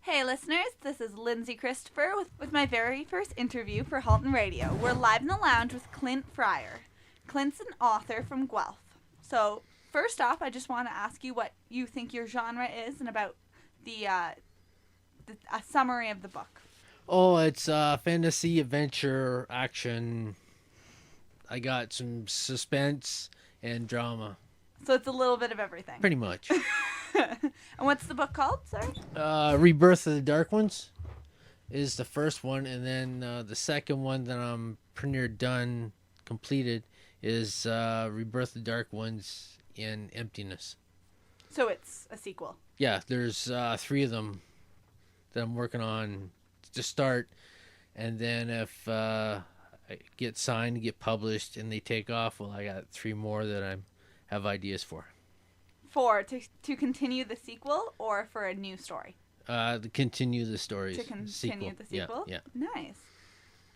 Hey listeners, this is Lindsay Christopher with my very first interview for Halton Radio. We're live in the lounge with Clint Fryer. Clint's an author from Guelph. So first off, I just want to ask you what you think your genre is and about a summary of the book. Oh, it's fantasy, adventure, action. I got some suspense and drama. So it's a little bit of everything. Pretty much. And what's the book called, sorry? Rebirth of the Dark Ones is the first one, and then the second one that I'm pretty near done, completed, is Rebirth of the Dark Ones in Emptiness. So it's a sequel. Yeah, there's 3 of them that I'm working on to start, and then if I get signed, get published, and they take off, well, I got 3 more that I have ideas for. To continue the sequel or for a new story? To continue the stories. To continue sequel. the sequel? Yeah. Nice.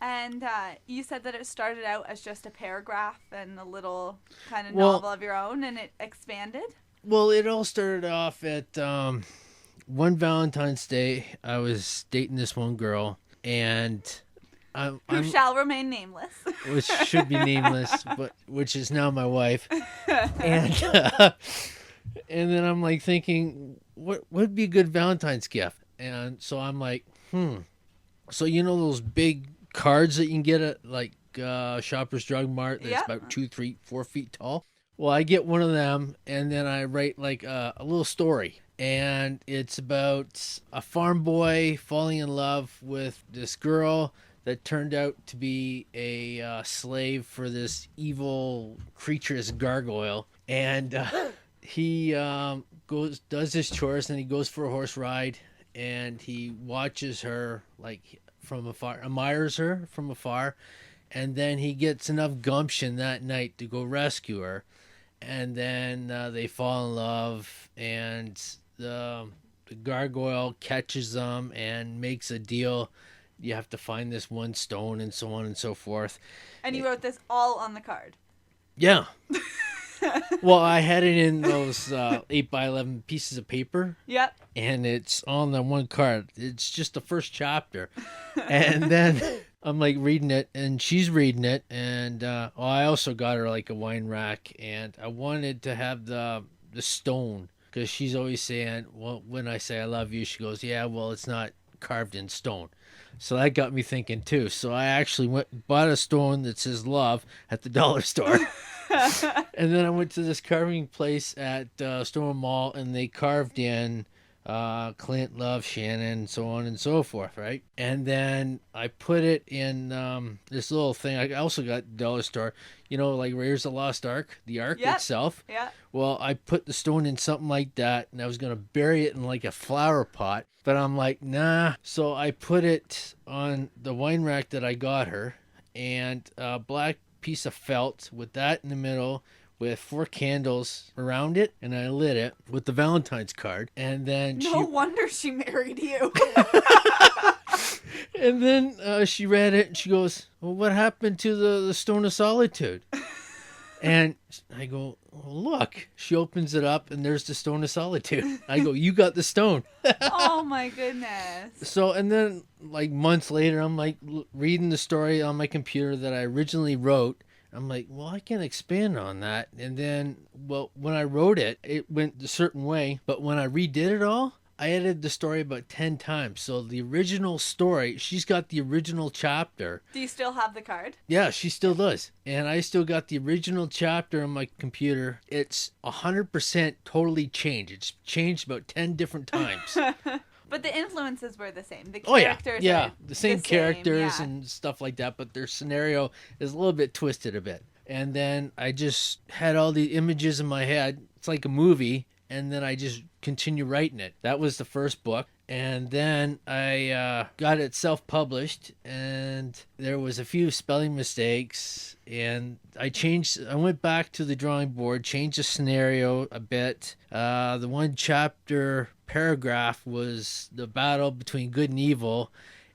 And you said that it started out as just a paragraph and a little kind of novel of your own, and it expanded? Well, it all started off at one Valentine's Day. I was dating this one girl, and Who shall remain nameless. Which should be nameless, but which is now my wife. And then I'm like thinking, what would be a good Valentine's gift? And so I'm like, So you know those big cards that you can get at like Shoppers Drug Mart that's about 2, 3, 4 feet tall? Well, I get one of them, and then I write like a little story. And it's about a farm boy falling in love with this girl that turned out to be a slave for this evil creature, this gargoyle. And he does his chores, and he goes for a horse ride, and he watches her like from afar, admires her from afar, and then he gets enough gumption that night to go rescue her, and then they fall in love, and the gargoyle catches them and makes a deal. You have to find this one stone, and so on and so forth. And you wrote this all on the card? Yeah. Well, I had it in those 8x11 pieces of paper. Yep. And it's on the one card. It's just the first chapter. And then I'm like reading it, and she's reading it. And I also got her like a wine rack, and I wanted to have the stone, because she's always saying, well, when I say I love you, she goes, yeah, well, it's not carved in stone. So that got me thinking too. So I actually bought a stone that says love at the dollar store. And then I went to this carving place at Storm Mall, and they carved in Clint, Love, Shannon, so on and so forth, right? And then I put it in this little thing. I also got the dollar store, like Raiders of the Lost Ark, the Ark itself. Yeah. Well, I put the stone in something like that, and I was going to bury it in like a flower pot. But I'm like, nah. So I put it on the wine rack that I got her, and a black piece of felt with that in the middle, with 4 candles around it, and I lit it with the Valentine's card. And then No wonder she married you. And then she read it, and she goes, well, what happened to the Stone of Solitude? And I go, well, look. She opens it up, and there's the Stone of Solitude. I go, you got the stone. Oh, my goodness. So, and then, like, months later, I'm, like, reading the story on my computer that I originally wrote. I'm like, well, I can expand on that. And then, well, when I wrote it, it went a certain way. But when I redid it all, I edited the story about 10 times. So the original story, she's got the original chapter. Do you still have the card? Yeah, she still does. And I still got the original chapter on my computer. It's 100% totally changed. It's changed about 10 different times. But the influences were the same. The characters are the same characters yeah. and stuff like that, but their scenario is a little bit twisted a bit. And then I just had all the images in my head. It's like a movie, and then I just continue writing it. That was the first book. And then I got it self-published, and there was a few spelling mistakes, and I went back to the drawing board, changed the scenario a bit. The one chapter paragraph was the battle between good and evil,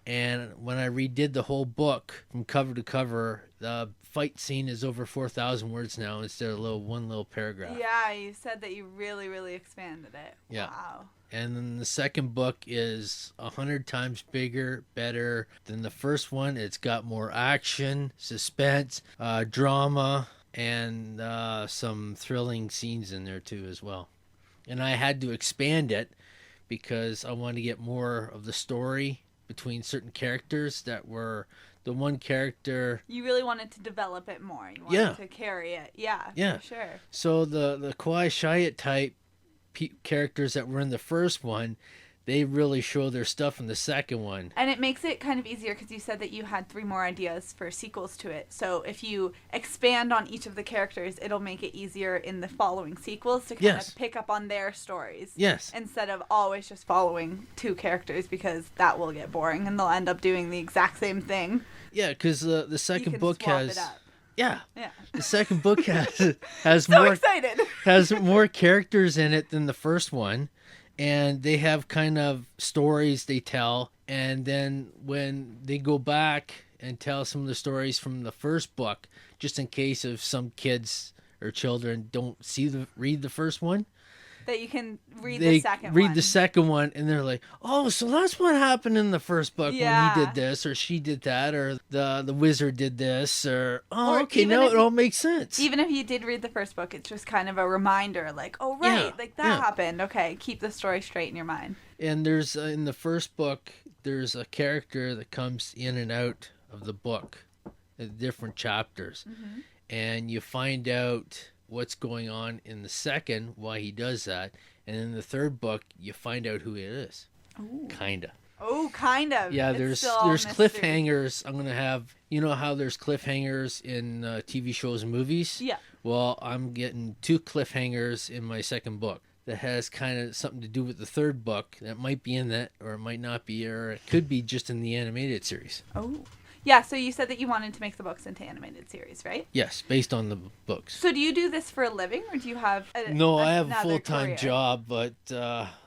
and when I redid the whole book from cover to cover, the fight scene is over 4,000 words now instead of one little paragraph. Yeah, you said that you really, really expanded it. Yeah. Wow. And then the second book is 100 times bigger, better than the first one. It's got more action, suspense, drama, and some thrilling scenes in there too as well. And I had to expand it because I wanted to get more of the story between certain characters that were the one character. You really wanted to develop it more. You wanted to carry it. Yeah, for sure. So the Kawaii Shiat type characters that were in the first one, they really show their stuff in the second one. And it makes it kind of easier because you said that you had 3 more ideas for sequels to it. So if you expand on each of the characters, it'll make it easier in the following sequels to kind of pick up on their stories. Yes. Instead of always just following 2 characters, because that will get boring and they'll end up doing the exact same thing. Yeah, because the second book has... It up. Yeah. Yeah. The second book has so more excited. has more characters in it than the first one, and they have kind of stories they tell, and then when they go back and tell some of the stories from the first book, just in case if some kids or children don't read the first one, that you can read the second one. Read the second one, and they're like, oh, so that's what happened in the first book when he did this, or she did that, or the wizard did this, or okay, now it all makes sense. Even if you did read the first book, it's just kind of a reminder, like, oh, right, like that happened. Okay, keep the story straight in your mind. And there's, in the first book, there's a character that comes in and out of the book, in different chapters, and you find out what's going on in the second, why he does that, and in the third book you find out who it is. Ooh. Kinda. Oh, kind of. Yeah, there's cliffhangers. I'm gonna have, you know how there's cliffhangers in TV shows and movies. Yeah. Well, I'm getting 2 cliffhangers in my second book that has kind of something to do with the third book that might be in that, or it might not be, or it could be just in the animated series. Oh. Yeah, so you said that you wanted to make the books into animated series, right? Yes, based on the books. So do you do this for a living, or do you have No, I have a full-time job, but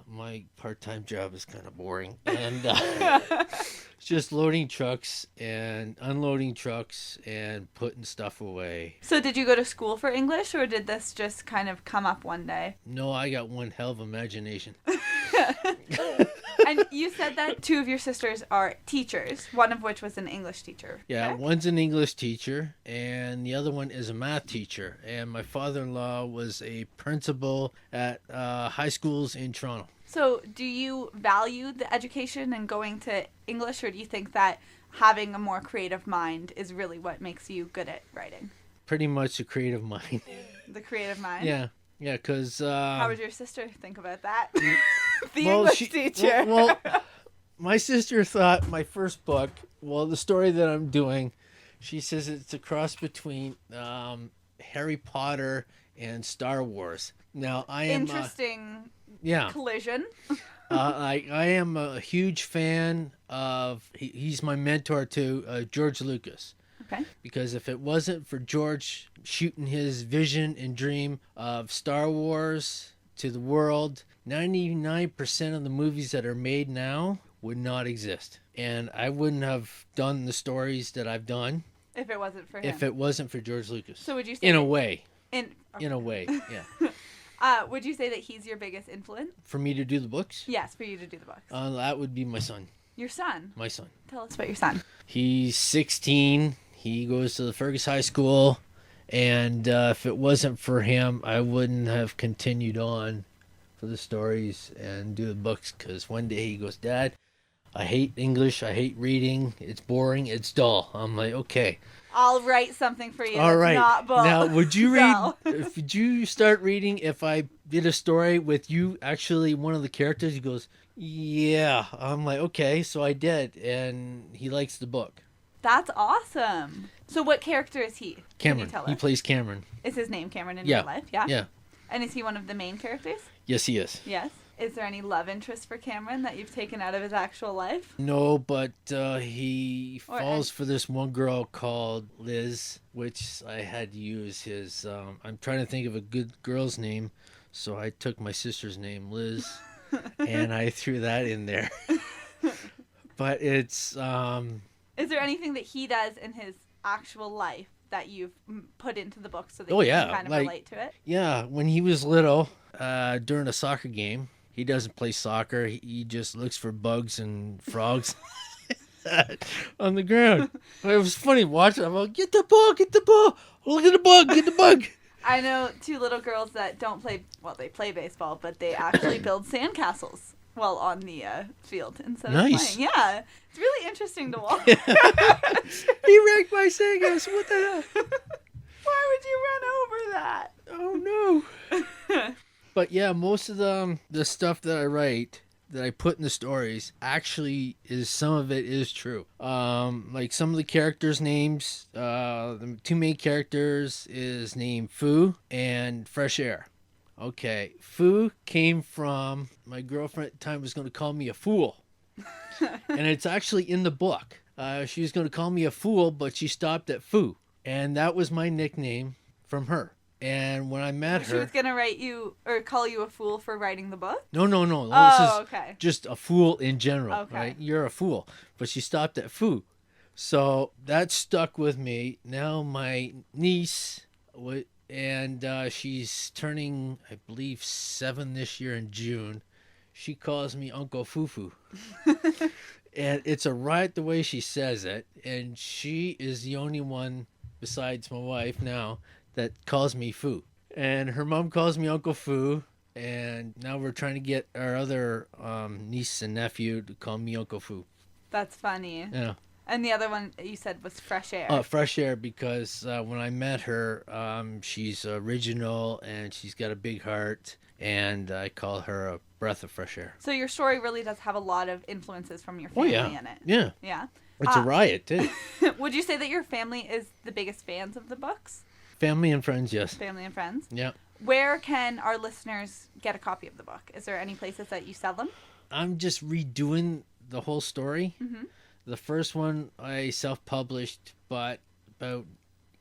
my part-time job is kind of boring. And it's just loading trucks and unloading trucks and putting stuff away. So did you go to school for English, or did this just kind of come up one day? No, I got one hell of imagination. And you said that 2 of your sisters are teachers, one of which was an English teacher. Yeah, correct? One's an English teacher, and the other one is a math teacher. And my father-in-law was a principal at high schools in Toronto. So do you value the education and going to English, or do you think that having a more creative mind is really what makes you good at writing? Pretty much a creative mind. The creative mind? Yeah. Yeah, because... how would your sister think about that? The English teacher. Well, my sister thought my first book, the story that I'm doing, she says it's a cross between Harry Potter and Star Wars. Now, I am... Interesting collision. I am a huge fan of... He's my mentor to George Lucas. Okay. Because if it wasn't for George shooting his vision and dream of Star Wars to the world, 99% of the movies that are made now would not exist. And I wouldn't have done the stories that I've done if it wasn't for him. If it wasn't for George Lucas. So would you say... In a way. Okay. In a way, yeah. Would you say that he's your biggest influence? For me to do the books? Yes, for you to do the books. That would be my son. Your son? My son. Tell us about your son. He's 16. He goes to the Fergus High School, and if it wasn't for him, I wouldn't have continued on for the stories and do the books, because one day he goes, Dad, I hate English, I hate reading, it's boring, it's dull. I'm like, okay. I'll write something for you. All right. Not book. Now, would you read, would you start reading if I did a story with you actually one of the characters? He goes, yeah. I'm like, okay, so I did, and he likes the book. That's awesome. So what character is he? Cameron. Can you tell us? He plays Cameron. Is his name Cameron in real life? Yeah. Yeah. And is he one of the main characters? Yes, he is. Yes. Is there any love interest for Cameron that you've taken out of his actual life? No, but he falls for this one girl called Liz, which I had to use his... I'm trying to think of a good girl's name, so I took my sister's name, Liz, and I threw that in there. But it's... Is there anything that he does in his actual life that you've put into the book so that you can kind of relate to it? Yeah, when he was little, during a soccer game, He doesn't play soccer. He just looks for bugs and frogs on the ground. It was funny watching. I'm like, get the ball. Look at the bug. Get the bug. I know 2 little girls that don't play. Well, they play baseball, but they actually build sandcastles while on the field instead of playing. Yeah, it's really interesting to watch. He wrecked my sandcastle. What the hell? Why would you run over that? Oh no. But yeah, most of the stuff that I write, that I put in the stories, actually some of it is true. Like some of the characters' names, the 2 main characters is named Fu and Fresh Air. Okay, Fu came from my girlfriend at the time was going to call me a fool. And it's actually in the book. She was going to call me a fool, but she stopped at Fu. And that was my nickname from her. And when I met her... She was going to write you, or call you a fool for writing the book? No. Oh, okay. Just a fool in general, okay. Right? You're a fool. But she stopped at Fu. So that stuck with me. Now my niece, and she's turning, I believe, 7 this year in June. She calls me Uncle Fufu. And it's a riot the way she says it. And she is the only one, besides my wife now, that calls me Fu. And her mom calls me Uncle Fu. And now we're trying to get our other niece and nephew to call me Uncle Fu. That's funny. Yeah. And the other one you said was Fresh Air. Fresh Air, because when I met her, she's original and she's got a big heart. And I call her a breath of fresh air. So your story really does have a lot of influences from your family in it. Yeah. Yeah. It's a riot, too. Would you say that your family is the biggest fans of the books? Family and friends, yes. Family and friends? Yeah. Where can our listeners get a copy of the book? Is there any places that you sell them? I'm just redoing the whole story. Mm-hmm. The first one I self-published, but about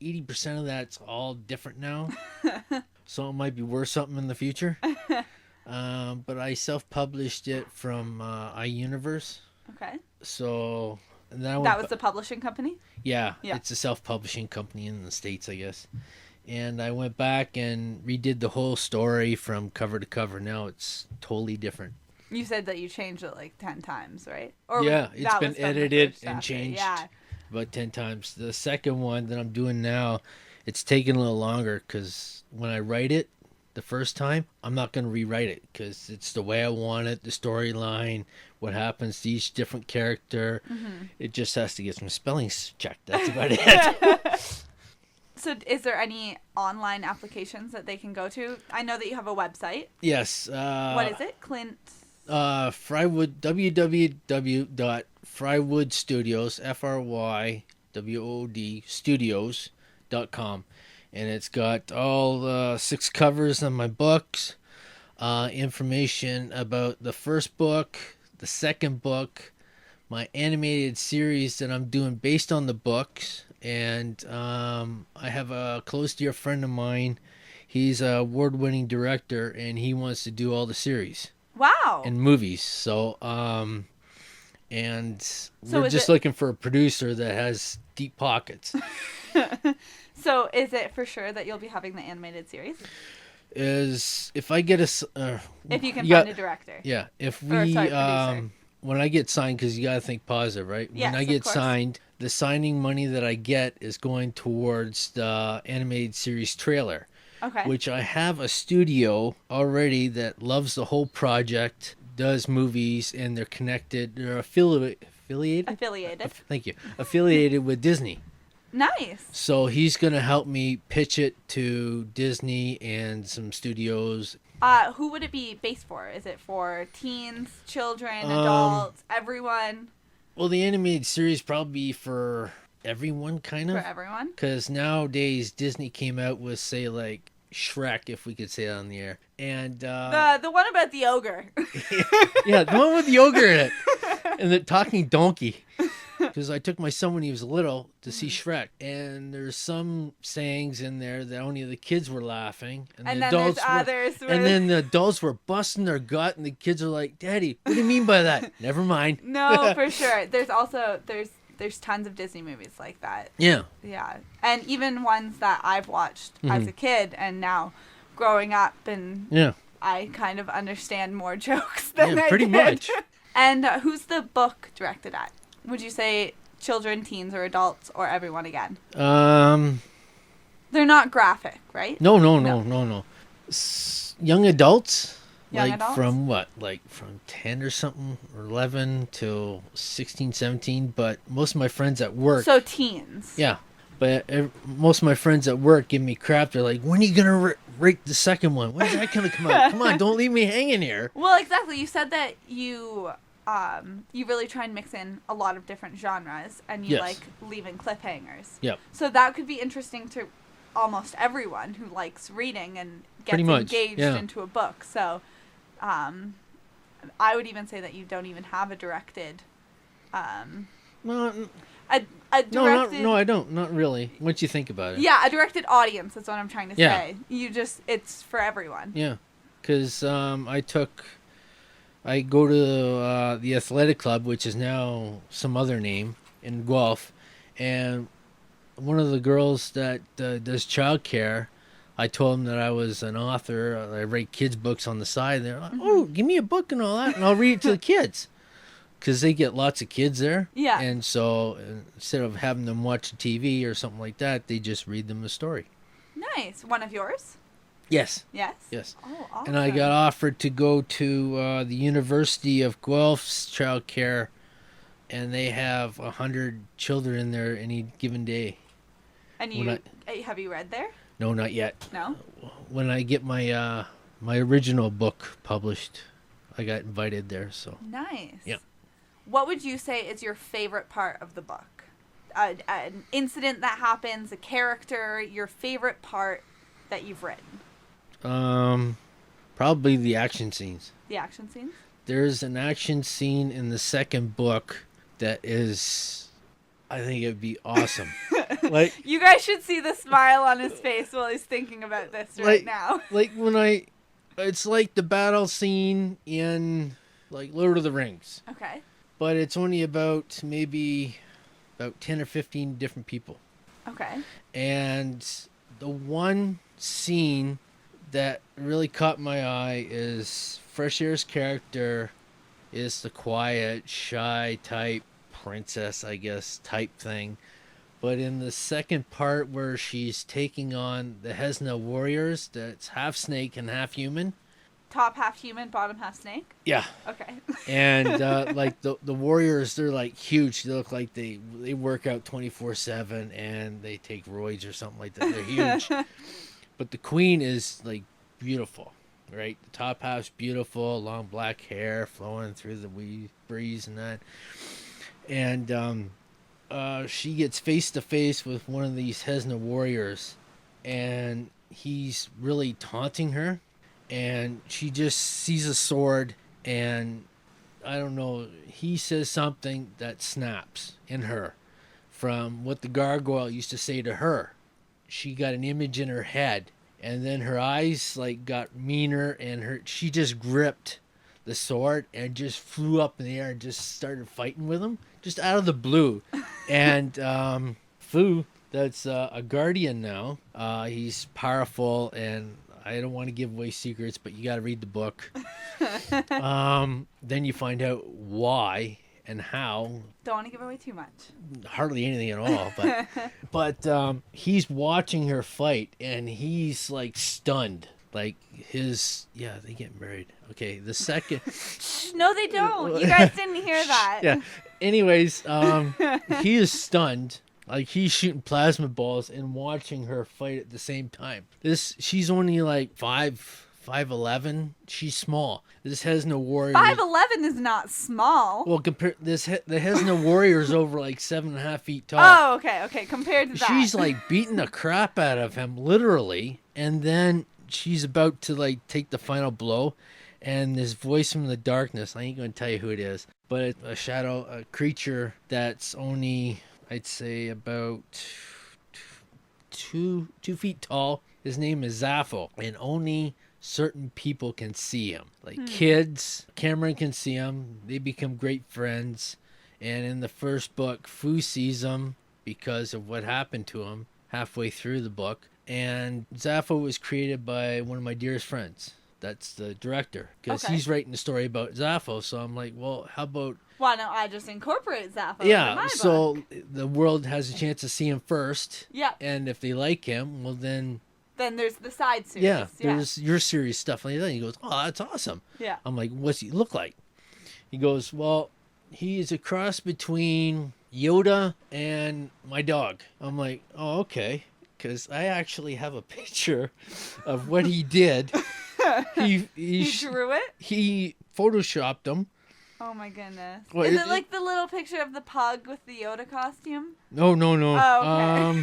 80% of that's all different now. So it might be worth something in the future. But I self-published it from iUniverse. Okay. So... That was the publishing company? Yeah, it's a self-publishing company in the States, I guess. And I went back and redid the whole story from cover to cover. Now it's totally different. You said that you changed it like 10 times, right? Or yeah, it's been edited and changed yeah. about 10 times. The second one that I'm doing now, it's taking a little longer because when I write it the first time, I'm not going to rewrite it because it's the way I want it, the storyline, what happens to each different character. Mm-hmm. It just has to get some spellings checked. That's about it. So is there any online applications that they can go to? I know that you have a website. Yes. What is it? Clint? Frywood, www.frywoodstudios, FRYWOOD studios.com. And it's got all 6 covers on my books, information about the first book, the second book, my animated series that I'm doing based on the books. And I have a close dear friend of mine. He's an award-winning director, and he wants to do all the series. Wow. And movies. So, we're just looking for a producer that has deep pockets. So is it for sure that you'll be having the animated series? If I get if you can find a director. Yeah. If we, when I get signed, because you got to think positive, right? Yes, when I get signed, the signing money that I get is going towards the animated series trailer. Okay. Which I have a studio already that loves the whole project, does movies, and they're connected. They're affiliated? Thank you. Affiliated with Disney. Nice. So he's going to help me pitch it to Disney and some studios. Who would it be based for? Is it for teens, children, adults, everyone? Well, the animated series probably for everyone, kind of. For everyone? Because nowadays Disney came out with, say, like Shrek, if we could say that on the air. And the one about the ogre. Yeah, the one with the ogre in it. And the talking donkey. Because I took my son when he was little to see Shrek, and there's some sayings in there that only the kids were laughing, and the adults and then the adults were busting their gut, and the kids are like, "Daddy, what do you mean by that?" Never mind. No, for sure. There's also there's tons of Disney movies like that. Yeah. Yeah, and even ones that I've watched as a kid, and now growing up, and I kind of understand more jokes than I pretty did. much. And who's the book directed at? Would you say children, teens, or adults, or everyone again? They're not graphic, right? No. Young adults. Young like adults? From what? Like from 10 or something, or 11 till 16, 17. But most of my friends at work. So teens. Yeah. But most of my friends at work give me crap. They're like, when are you going to rate the second one? When's that going to come out? Come on, don't leave me hanging here. Well, exactly. You said that you really try and mix in a lot of different genres, and you like leaving cliffhangers. Yep. So that could be interesting to almost everyone who likes reading and gets engaged into a book. So I would even say that you don't even have a directed... No, I don't. Not really. Once you think about it. Yeah, a directed audience is what I'm trying to say. It's for everyone. Yeah, because I go to the athletic club, which is now some other name, in Guelph, and one of the girls that does childcare, I told them that I was an author. I write kids' books on the side. And they're like, oh, give me a book and all that, and I'll read it to the kids. Because they get lots of kids there. Yeah. And so instead of having them watch TV or something like that, they just read them the story. Nice. One of yours? Yes. Yes? Yes. Oh, awesome. And I got offered to go to the University of Guelph's child care, and they have 100 children in there any given day. And have you read there? No, not yet. No? When I get my my original book published, I got invited there. So nice. Yeah. What would you say is your favorite part of the book? An incident that happens, a character, your favorite part that you've written? Probably the action scenes. The action scenes? There's an action scene in the second book that is, I think it'd be awesome. Like, you guys should see the smile on his face while he's thinking about this right now. Like it's like the battle scene in like Lord of the Rings. Okay. But it's only about maybe 10 or 15 different people. Okay. And the one scene that really caught my eye is Fresh Air's character is the quiet, shy type princess, I guess, type thing. But in the second part where she's taking on the Hesna warriors, that's half snake and half human. Top half human, bottom half snake? Yeah. Okay. And like the warriors, they're like huge. They look like they work out 24/7 and they take roids or something like that. They're huge. But the queen is like beautiful, right? The top half's beautiful, long black hair flowing through the breeze and that. And she gets face to face with one of these Hesna warriors, and he's really taunting her. And she just sees a sword, and I don't know, he says something that snaps in her from what the gargoyle used to say to her. She got an image in her head, and then her eyes like got meaner, and she just gripped the sword and just flew up in the air and just started fighting with him, just out of the blue. And Fu, that's a guardian now. He's powerful, and I don't want to give away secrets, but you got to read the book. Then you find out why and how. Don't want to give away too much. Hardly anything at all. But he's watching her fight, and he's like stunned. Like they get married. Okay, the second. No, they don't. You guys didn't hear that. Yeah. Anyways, he is stunned. Like, he's shooting plasma balls and watching her fight at the same time. She's only like 5'11". She's small. This Hesna warrior. 5'11" is not small. Well, the Hesna warrior's over like 7.5 feet tall. Oh, okay. Compared to that, she's like beating the crap out of him, literally, and then she's about to like take the final blow, and this voice from the darkness. I ain't gonna tell you who it is, but it's a creature that's only, I'd say, about 2 feet tall. His name is Zaffo, and only certain people can see him. Like kids, Cameron can see him. They become great friends. And in the first book, Fu sees him because of what happened to him halfway through the book. And Zaffo was created by one of my dearest friends That's the director. Because he's writing the story about Zaffo. So I'm like, well, how about... Why don't I just incorporate Zaffo into my so book? The world has a chance to see him first. Yeah. And if they like him, well, then there's the side series. Yeah, there's your series stuff like that. He goes, oh, that's awesome. Yeah. I'm like, what's he look like? He goes, well, he's a cross between Yoda and my dog. I'm like, oh, okay. Because I actually have a picture of what he did. He drew it? He photoshopped him. Oh my goodness. Well, Is it like the little picture of the pug with the Yoda costume? No. Oh,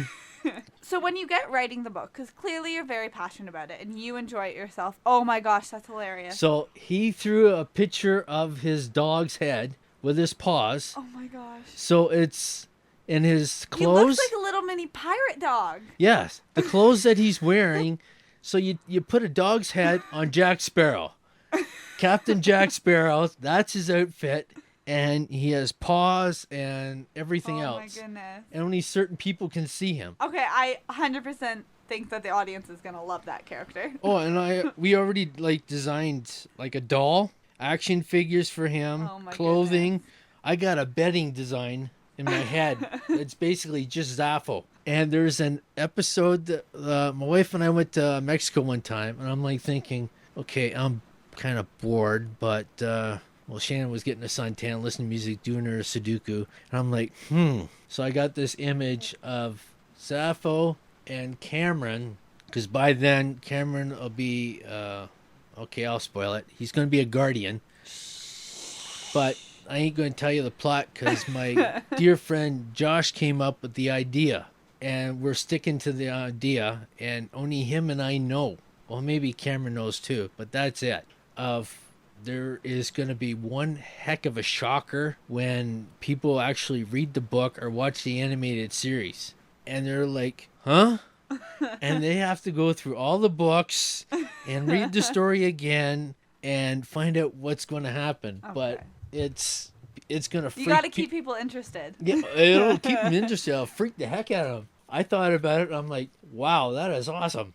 okay. So when you get writing the book, because clearly you're very passionate about it and you enjoy it yourself. Oh my gosh, that's hilarious. So he threw a picture of his dog's head with his paws. Oh my gosh. So it's in his clothes. He looks like a little mini pirate dog. Yes. The clothes that he's wearing. So you put a dog's head on Jack Sparrow. Captain Jack Sparrow, that's his outfit. And he has paws and everything else. Oh my goodness. And only certain people can see him. Okay, I 100% think that the audience is going to love that character. Oh, and we already designed a doll, action figures for him, clothing. Goodness. I got a bedding design in my head. It's basically just Zaffo. And there's an episode that my wife and I went to Mexico one time, and I'm thinking, okay, I'm kind of bored, but Shannon was getting a suntan, listening to music, doing her Sudoku, and I'm like, So I got this image of Zaffo and Cameron, because by then Cameron will be, okay, I'll spoil it. He's going to be a guardian, but I ain't going to tell you the plot because my dear friend Josh came up with the idea, and we're sticking to the idea, and only him and I know. Well, maybe Cameron knows too, but that's it. There is going to be one heck of a shocker when people actually read the book or watch the animated series. And they're like, huh? And they have to go through all the books and read the story again and find out what's going to happen. Okay. But it's going to freak... You got to keep people interested. Yeah, it'll keep them interested. It'll freak the heck out of them. I thought about it. And I'm like, wow, that is awesome.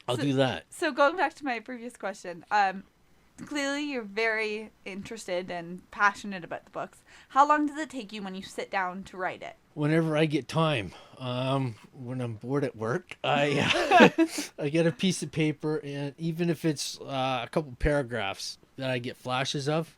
I'll do that. So going back to my previous question, clearly you're very interested and passionate about the books. How long does it take you when you sit down to write it? Whenever I get time. When I'm bored at work, I get a piece of paper, and even if it's a couple paragraphs that I get flashes of,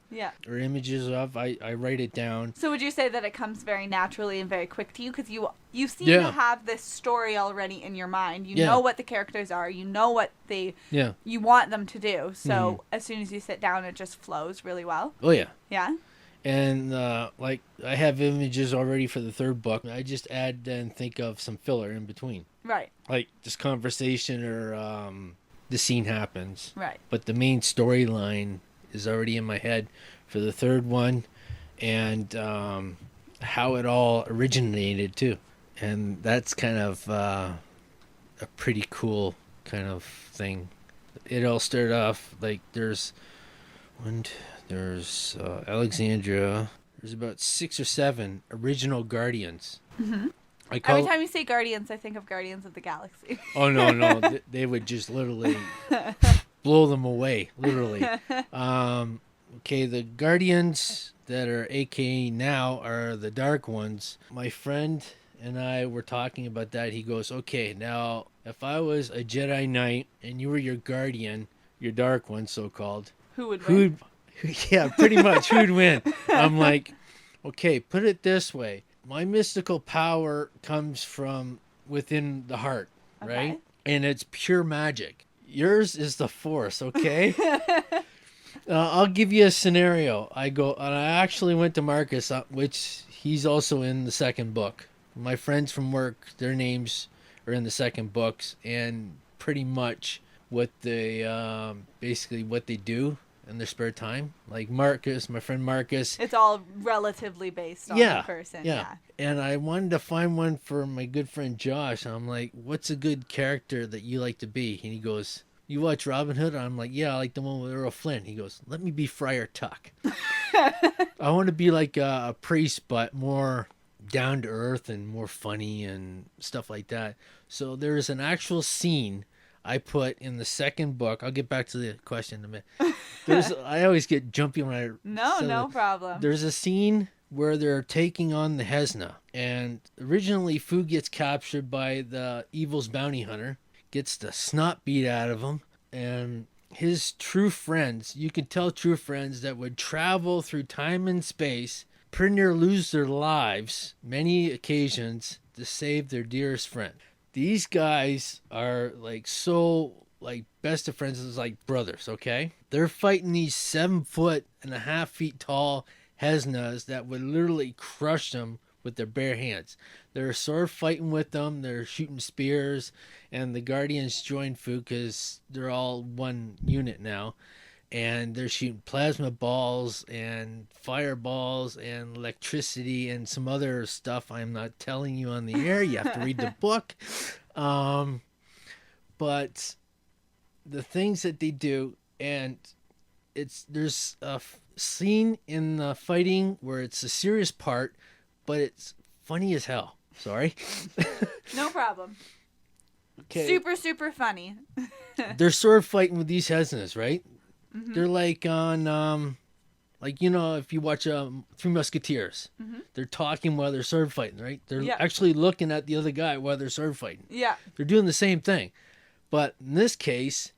or images of, I write it down. So would you say that it comes very naturally and very quick to you? Because you seem to have this story already in your mind. You know what the characters are. You know what you want them to do. So as soon as you sit down, it just flows really well. Oh, yeah. Yeah? And I have images already for the third book. I just add and think of some filler in between. Right. Like this conversation or the scene happens. Right. But the main storyline is already in my head for the third one, and how it all originated too. And that's kind of a pretty cool kind of thing. It all started off there's Alexandria. There's about 6 or 7 original Guardians. Mm-hmm. Every time you say Guardians, I think of Guardians of the Galaxy. Oh, no. They would just literally blow them away, literally. Okay, the Guardians that are AKA now are the Dark Ones. My friend and I were talking about that. He goes, okay, now, if I was a Jedi Knight and you were your Guardian, your Dark One, so-called, who would win? Yeah, pretty much. Who'd win? I'm like, okay, put it this way. My mystical power comes from within the heart, right? And it's pure magic. Yours is the Force, okay? I'll give you a scenario. I actually went to Marcus, which he's also in the second book. My friends from work, their names are in the second books, and pretty much what they basically what they do in their spare time. Like Marcus, my friend Marcus. It's all relatively based on the person. Yeah. And I wanted to find one for my good friend Josh. I'm like, what's a good character that you like to be? And he goes, you watch Robin Hood? And I'm like, yeah, I like the one with Earl Flynn. He goes, let me be Friar Tuck. I want to be like a priest, but more down to earth and more funny and stuff like that. So there's an actual scene I put in the second book. I'll get back to the question in a minute. I always get jumpy when I no problem. There's a scene where they're taking on the Hesna, and originally Fu gets captured by the Evil's bounty hunter, gets the snot beat out of him, and his true friends, you can tell true friends that would travel through time and space, pretty near lose their lives many occasions to save their dearest friend. These guys are like so like best of friends, is like brothers, okay? They're fighting these 7.5 feet tall Hesnas that would literally crush them with their bare hands. They're sword fighting with them, they're shooting spears, and the Guardians join Fu because they're all one unit now. And they're shooting plasma balls and fireballs and electricity and some other stuff I'm not telling you on the air. You have to read the book. But the things that they do, and there's a scene in the fighting where it's a serious part, but it's funny as hell. Sorry. No problem. Okay. Super, super funny. They're sword fighting with these Hesnas, right? Mm-hmm. They're like on, if you watch Three Musketeers, they're talking while they're sword fighting, right? They're actually looking at the other guy while they're sword fighting. Yeah. They're doing the same thing. But in this case,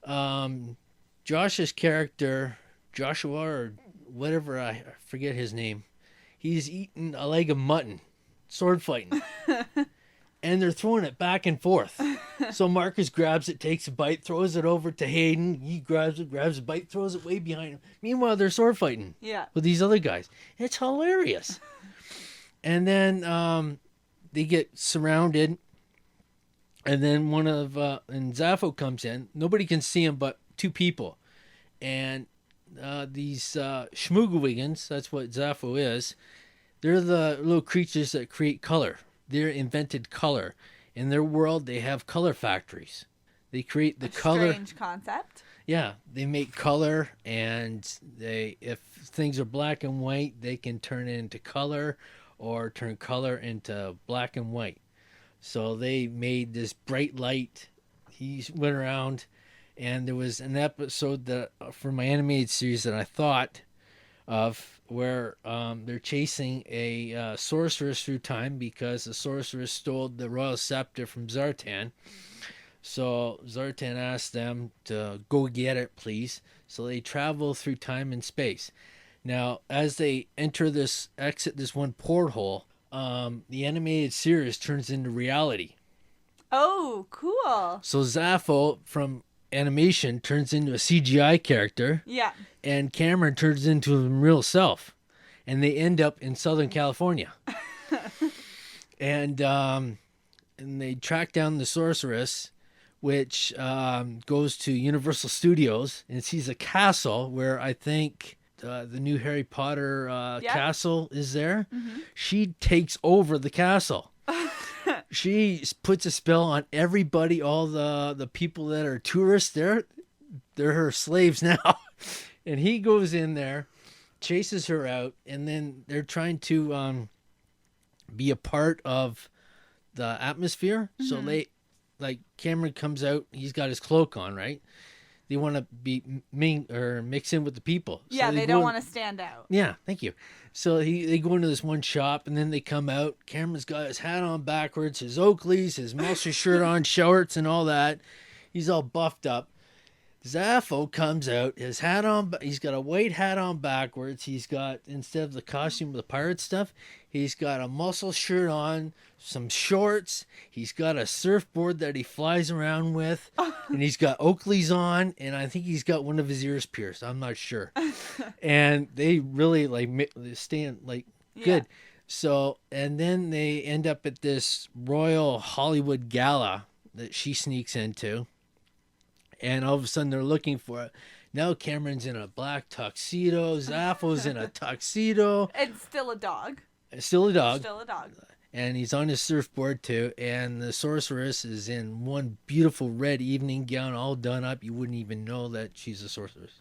Josh's character, Joshua or whatever, I forget his name, he's eating a leg of mutton, sword fighting. And they're throwing it back and forth. So Marcus grabs it, takes a bite, throws it over to Hayden. He grabs a bite, throws it way behind him. Meanwhile, they're sword fighting with these other guys. It's hilarious. And then they get surrounded. And then and Zaffo comes in. Nobody can see him but two people. And these Schmoogawigans, that's what Zaffo is, they're the little creatures that create color. They're invented color. In their world, they have color factories. They create the color. Strange concept. Yeah, they make color, and if things are black and white, they can turn it into color, or turn color into black and white. So they made this bright light. He went around, and there was an episode that for my animated series that I thought of where they're chasing a sorceress through time because the sorceress stole the royal scepter from Zartan. So Zartan asked them to go get it, please. So they travel through time and space. Now, as they exit this one porthole, the animated series turns into reality. Oh, cool. So Zaffo from animation turns into a CGI character. Yeah. And Cameron turns into his real self. And they end up in Southern California. And they track down the sorceress, which goes to Universal Studios and sees a castle where I think the new Harry Potter castle is there. Mm-hmm. She takes over the castle. She puts a spell on everybody, all the people that are tourists there. They're her slaves now. And he goes in there, chases her out, and then they're trying to be a part of the atmosphere. Mm-hmm. So Cameron comes out, he's got his cloak on, right? They want to mix in with the people. Yeah, so they don't want to stand out. Yeah, thank you. So they go into this one shop, and then they come out. Cameron's got his hat on backwards, his Oakleys, his muscle shirt on, shorts, and all that. He's all buffed up. Zaffo comes out, his hat on, he's got a white hat on backwards. He's got, instead of the costume with the pirate stuff, he's got a muscle shirt on, some shorts. He's got a surfboard that he flies around with, and he's got Oakleys on, and I think he's got one of his ears pierced. I'm not sure. And they really stand good. So, and then they end up at this Royal Hollywood Gala that she sneaks into. And all of a sudden they're looking for it. Now Cameron's in a black tuxedo. Zaffo's in a tuxedo. And still a dog. Still a dog. Still a dog. And he's on his surfboard too. And the sorceress is in one beautiful red evening gown all done up. You wouldn't even know that she's a sorceress.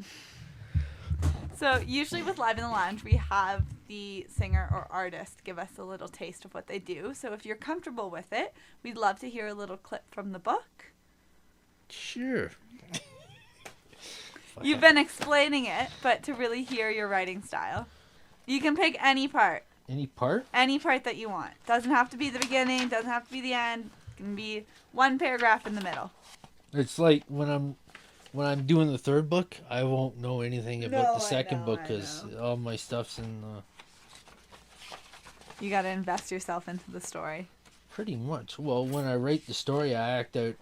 So usually with Live in the Lounge, we have the singer or artist give us a little taste of what they do. So if you're comfortable with it, we'd love to hear a little clip from the book. Sure. You've been explaining it, but to really hear your writing style. You can pick any part. Any part? Any part that you want. Doesn't have to be the beginning, doesn't have to be the end. It can be one paragraph in the middle. It's like when I'm doing the third book, I won't know anything about the second book because all my stuff's in the... You got to invest yourself into the story. Pretty much. Well, when I write the story, I act out.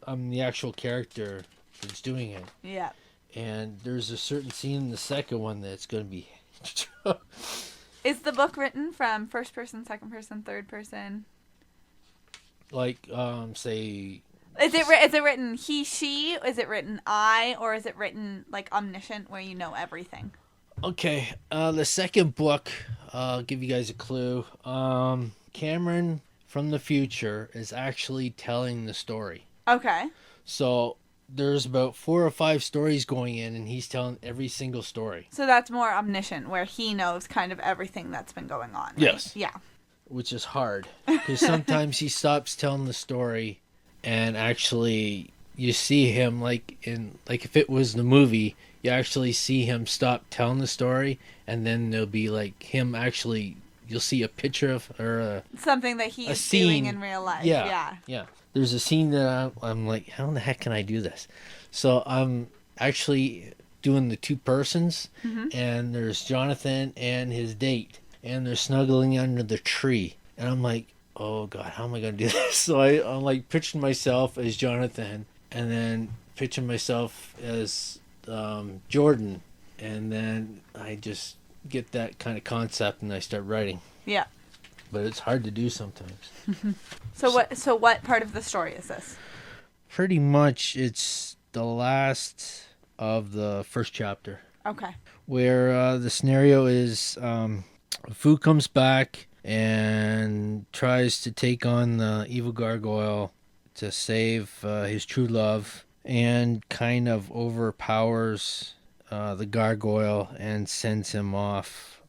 I'm the actual character that's doing it. Yeah. And there's a certain scene in the second one that's going to be... Is the book written from first person, second person, third person? Like, say... Is it written he, she? Is it written I? Or is it written, like, omniscient, where you know everything? Okay. The second book, I'll give you guys a clue. Cameron from the future is actually telling the story. Okay. So there's about 4 or 5 stories going in, and he's telling every single story. So that's more omniscient, where he knows kind of everything that's been going on. Right? Yes. Yeah. Which is hard, because sometimes he stops telling the story, and actually you see him like if it was the movie, you actually see him stop telling the story, and then there'll be like him actually. You'll see a picture of or something that he's doing in real life. Yeah. There's a scene that I'm like, how the heck can I do this? So I'm actually doing the 2 persons, and there's Jonathan and his date, and they're snuggling under the tree, and I'm like, oh God, how am I gonna do this? So I'm like picturing myself as Jonathan, and then picturing myself as Jordan, and then I just get that kind of concept and I start writing. Yeah. But it's hard to do sometimes. So what part of the story is this? Pretty much it's the last of the first chapter. Okay. Where the scenario is Fu comes back and tries to take on the evil gargoyle to save his true love, and kind of overpowers the gargoyle and sends him off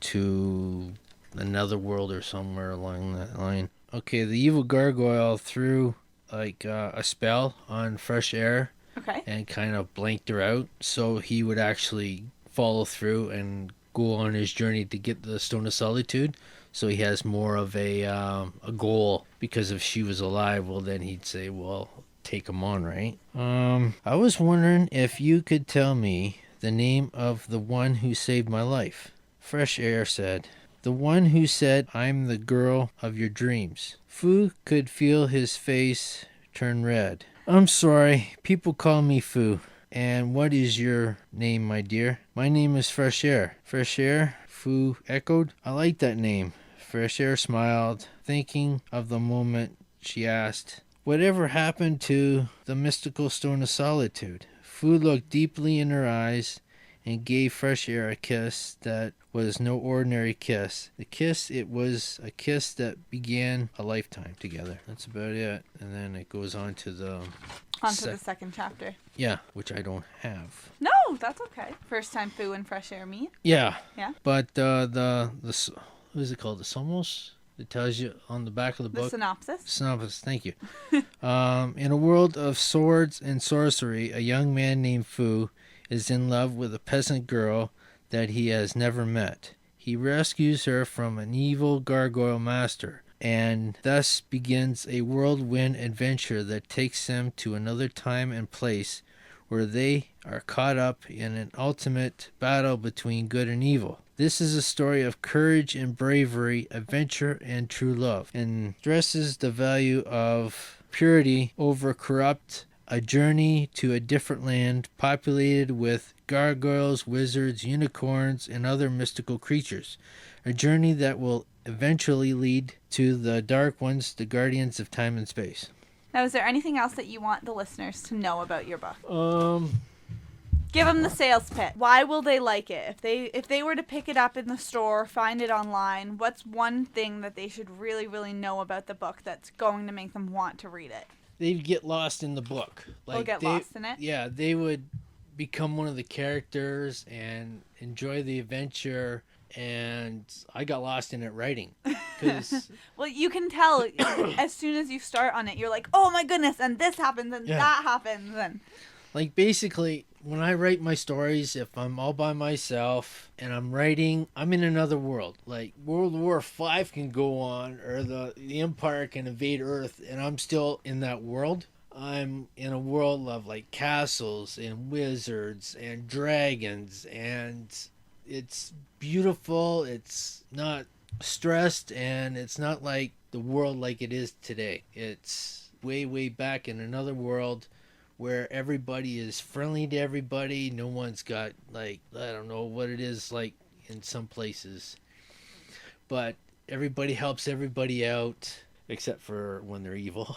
to another world or somewhere along that line. Okay, the evil gargoyle threw like a spell on Fresh Air. Okay. And kind of blanked her out, so he would actually follow through and go on his journey to get the Stone of Solitude. So he has more of a goal, because if she was alive, well then he'd say, well, take him on, right? I was wondering if you could tell me the name of the one who saved my life. Fresh Air said, the one who said, I'm the girl of your dreams. Fu could feel his face turn red. I'm sorry, people call me Fu. And what is your name, my dear? My name is Fresh Air. Fresh Air? Fu echoed. I like that name. Fresh Air smiled, thinking of the moment she asked, whatever happened to the mystical Stone of Solitude? Fu looked deeply in her eyes and gave Fresh Air a kiss that was no ordinary kiss. It was a kiss that began a lifetime together. That's about it. And then it goes on to the... the second chapter. Yeah, which I don't have. No, that's okay. First time Fu and Fresh Air meet. Yeah. Yeah. But the what is it called? The Somos? It tells you on the back of the book. The synopsis. Synopsis, thank you. In a world of swords and sorcery, a young man named Fu is in love with a peasant girl that he has never met. He rescues her from an evil gargoyle master, and thus begins a whirlwind adventure that takes them to another time and place where they are caught up in an ultimate battle between good and evil. This is a story of courage and bravery, adventure and true love, and stresses the value of purity over corrupt, a journey to a different land populated with gargoyles, wizards, unicorns, and other mystical creatures. A journey that will eventually lead to the Dark Ones, the guardians of time and space. Now, is there anything else that you want the listeners to know about your book? Give them the sales pitch. Why will they like it? If they were to pick it up in the store, find it online, what's one thing that they should really, really know about the book that's going to make them want to read it? They'd get lost in the book. They'll get lost in it? Yeah, they would become one of the characters and enjoy the adventure. And I got lost in it writing. 'Cause well, you can tell as soon as you start on it, you're like, oh my goodness, and this happens, and that happens, and... Like, basically, when I write my stories, if I'm all by myself and I'm writing, I'm in another world. Like, World War V can go on, or the Empire can invade Earth, and I'm still in that world. I'm in a world of, like, castles and wizards and dragons, and it's beautiful. It's not stressed, and it's not like the world like it is today. It's way, way back in another world where everybody is friendly to everybody. No one's got, like, I don't know what it is like in some places, but everybody helps everybody out, except for when they're evil.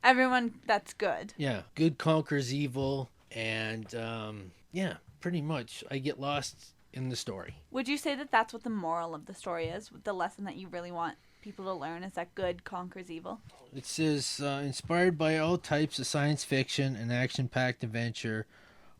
Everyone that's good. Yeah, good conquers evil, and yeah, pretty much. I get lost in the story. Would you say that that's what the moral of the story is? The lesson that you really want people to learn is that good conquers evil? It says, inspired by all types of science fiction and action-packed adventure,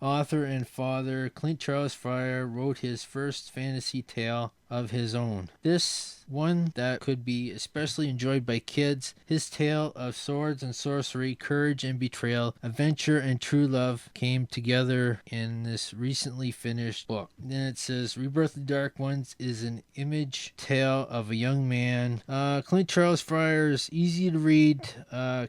author and father Clint Charles Fryer wrote his first fantasy tale of his own. This one that could be especially enjoyed by kids. His tale of swords and sorcery, courage and betrayal, adventure and true love came together in this recently finished book. Then it says, Rebirth of the Dark Ones is an image tale of a young man. Clint Charles Fryer is easy to read,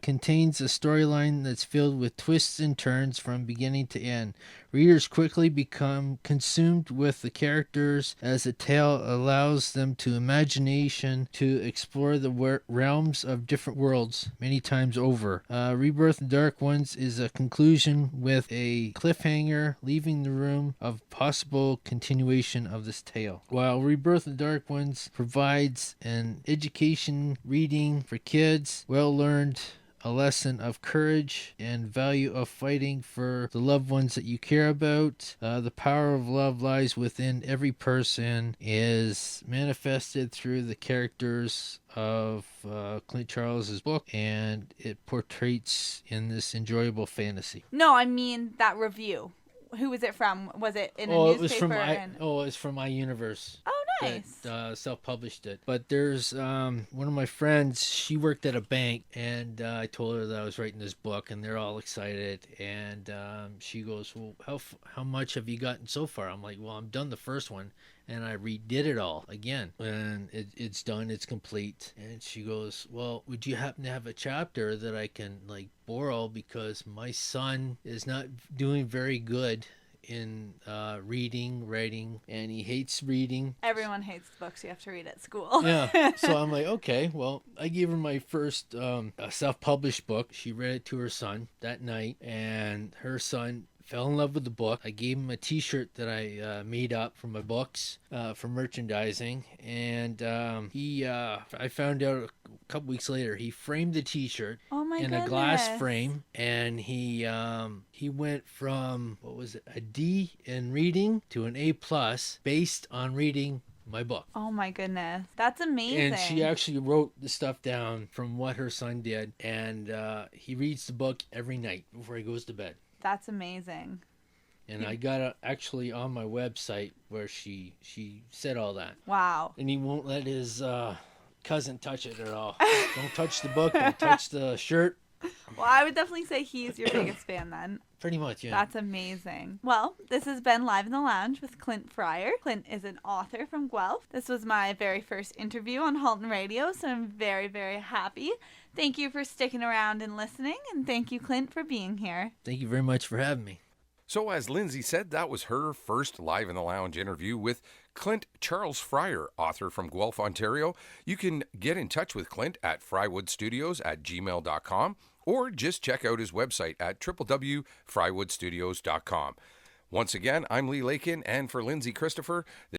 contains a storyline that's filled with twists and turns from beginning to end. Readers quickly become consumed with the characters as the tale allows them to imagination to explore the realms of different worlds many times over. Rebirth of the Dark Ones is a conclusion with a cliffhanger, leaving the room of possible continuation of this tale. While Rebirth of the Dark Ones provides an education reading for kids, well learned a lesson of courage and value of fighting for the loved ones that you care about. The power of love lies within every person, is manifested through the characters of Clint Charles's book, and it portrays in this enjoyable fantasy. No, I mean that review. Who was it from? Was it in a newspaper? It was from iUniverse. Oh, nice. That self-published it. But there's one of my friends, she worked at a bank, and I told her that I was writing this book, and they're all excited. And she goes, well, how much have you gotten so far? I'm like, well, I'm done the first one, and I redid it all again. And it's done, it's complete. And she goes, well, would you happen to have a chapter that I can, like, borrow, because my son is not doing very good in reading, writing, and he hates reading. Everyone hates books you have to read at school. Yeah. So I'm like, okay, well, I gave her my first self-published book. She read it to her son that night, and her son fell in love with the book. I gave him a t-shirt that I made up from my books for merchandising, and I found out a couple weeks later he framed the t-shirt in a glass frame, and he went from, what was it, a D in reading to an A+ based on reading my book. Oh my goodness, that's amazing. And she actually wrote the stuff down from what her son did, and he reads the book every night before he goes to bed. That's amazing. And I got it actually on my website where she said all that. Wow. And he won't let his cousin touch it at all. Don't touch the book, don't touch the shirt. Well, I would definitely say he's your biggest fan then. Pretty much, yeah. That's amazing. Well, this has been Live in the Lounge with Clint Fryer. Clint is an author from Guelph. This was my very first interview on Halton Radio, so I'm very, very happy. Thank you for sticking around and listening, and thank you, Clint, for being here. Thank you very much for having me. So as Lindsay said, that was her first Live in the Lounge interview with Clint Charles Fryer, author from Guelph, Ontario. You can get in touch with Clint at frywoodstudios@gmail.com, or just check out his website at www.frywoodstudios.com. Once again, I'm Lee Lakin, and for Lindsay Christopher,